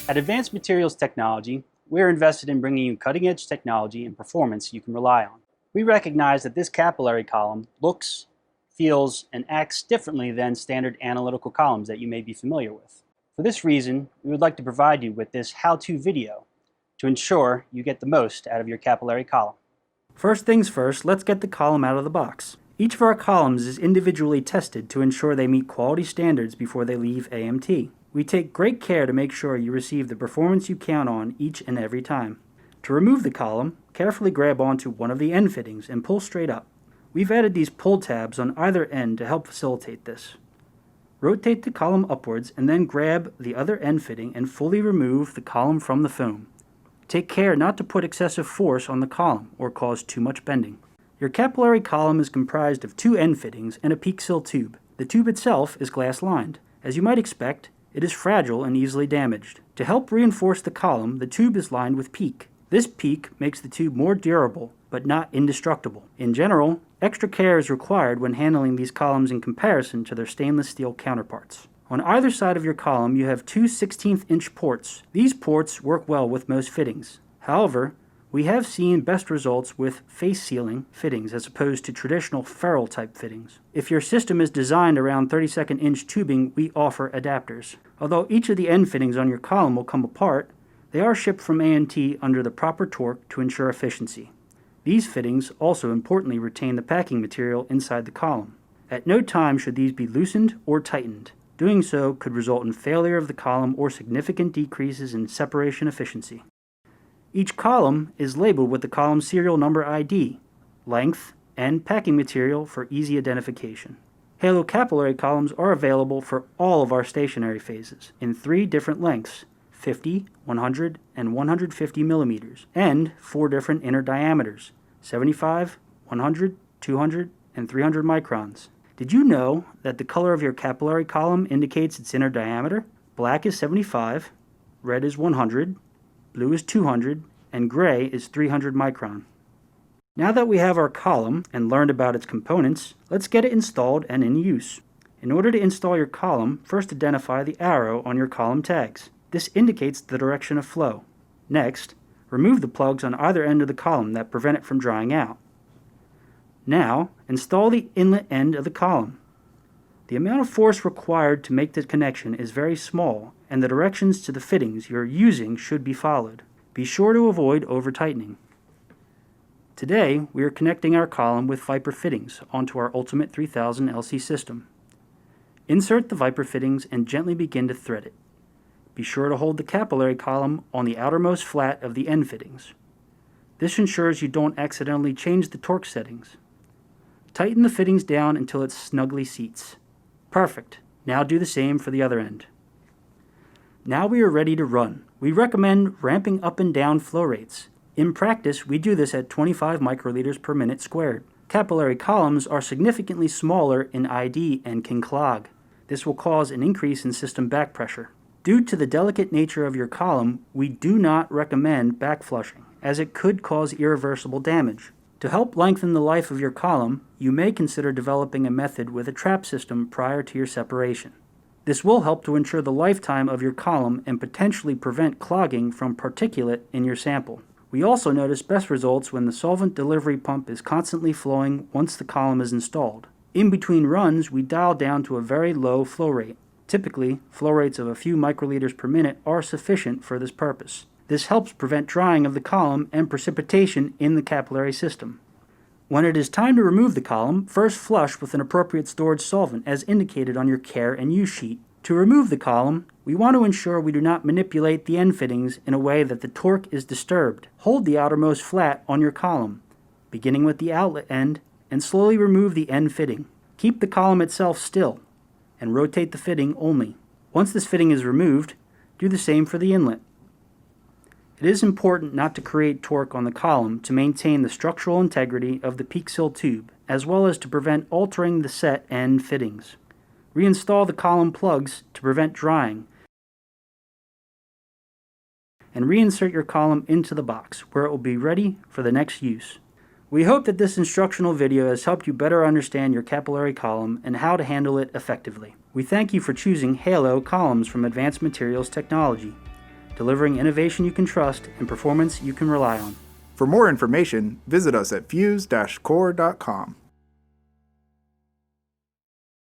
At Advanced Materials Technology, we're invested in bringing you cutting-edge technology and performance you can rely on. We recognize that this capillary column looks, feels, and acts differently than standard analytical columns that you may be familiar with. For this reason, we would like to provide you with this how-to video to ensure you get the most out of your capillary column. First things first, let's get the column out of the box. Each of our columns is individually tested to ensure they meet quality standards before they leave AMT. We take great care to make sure you receive the performance you count on each and every time. To remove the column, carefully grab onto one of the end fittings and pull straight up. We've added these pull tabs on either end to help facilitate this. Rotate the column upwards and then grab the other end fitting and fully remove the column from the foam. Take care not to put excessive force on the column or cause too much bending. Your capillary column is comprised of two end fittings and a peak sill tube. The tube itself is glass lined. As you might expect, it is fragile and easily damaged. To help reinforce the column, the tube is lined with PEEK. This PEEK makes the tube more durable, but not indestructible. In general, extra care is required when handling these columns in comparison to their stainless steel counterparts. On either side of your column, you have two 16th-inch ports. These ports work well with most fittings. However, we have seen best results with face sealing fittings as opposed to traditional ferrule type fittings. If your system is designed around 32nd inch tubing, we offer adapters. Although each of the end fittings on your column will come apart, they are shipped from AMT under the proper torque to ensure efficiency. These fittings also importantly retain the packing material inside the column. At no time should these be loosened or tightened. Doing so could result in failure of the column or significant decreases in separation efficiency. Each column is labeled with the column serial number ID, length, and packing material for easy identification. Halo capillary columns are available for all of our stationary phases in 3 different lengths, 50, 100, and 150 millimeters, and 4 different inner diameters, 75, 100, 200, and 300 microns. Did you know that the color of your capillary column indicates its inner diameter? Black is 75, red is 100, blue is 200, and gray is 300 micron. Now that we have our column and learned about its components, let's get it installed and in use. In order to install your column, first identify the arrow on your column tags. This indicates the direction of flow. Next, remove the plugs on either end of the column that prevent it from drying out. Now, install the inlet end of the column. The amount of force required to make the connection is very small, and the directions to the fittings you're using should be followed. Be sure to avoid over-tightening. Today, we are connecting our column with Viper fittings onto our Ultimate 3000 LC system. Insert the Viper fittings and gently begin to thread it. Be sure to hold the capillary column on the outermost flat of the end fittings. This ensures you don't accidentally change the torque settings. Tighten the fittings down until it snugly seats. Perfect. Now do the same for the other end. Now we are ready to run. We recommend ramping up and down flow rates. In practice, we do this at 25 microliters per minute squared. Capillary columns are significantly smaller in ID and can clog. This will cause an increase in system back pressure. Due to the delicate nature of your column, we do not recommend back flushing, as it could cause irreversible damage. To help lengthen the life of your column, you may consider developing a method with a trap system prior to your separation. This will help to ensure the lifetime of your column and potentially prevent clogging from particulate in your sample. We also notice best results when the solvent delivery pump is constantly flowing once the column is installed. In between runs, we dial down to a very low flow rate. Typically, flow rates of a few microliters per minute are sufficient for this purpose. This helps prevent drying of the column and precipitation in the capillary system. When it is time to remove the column, first flush with an appropriate storage solvent as indicated on your care and use sheet. To remove the column, we want to ensure we do not manipulate the end fittings in a way that the torque is disturbed. Hold the outermost flat on your column, beginning with the outlet end, and slowly remove the end fitting. Keep the column itself still, and rotate the fitting only. Once this fitting is removed, do the same for the inlet. It is important not to create torque on the column to maintain the structural integrity of the peak sill tube, as well as to prevent altering the set end fittings. Reinstall the column plugs to prevent drying, and reinsert your column into the box, where it will be ready for the next use. We hope that this instructional video has helped you better understand your capillary column and how to handle it effectively. We thank you for choosing Halo columns from Advanced Materials Technology. delivering innovation you can trust and performance you can rely on. For more information, visit us at fuse-core.com.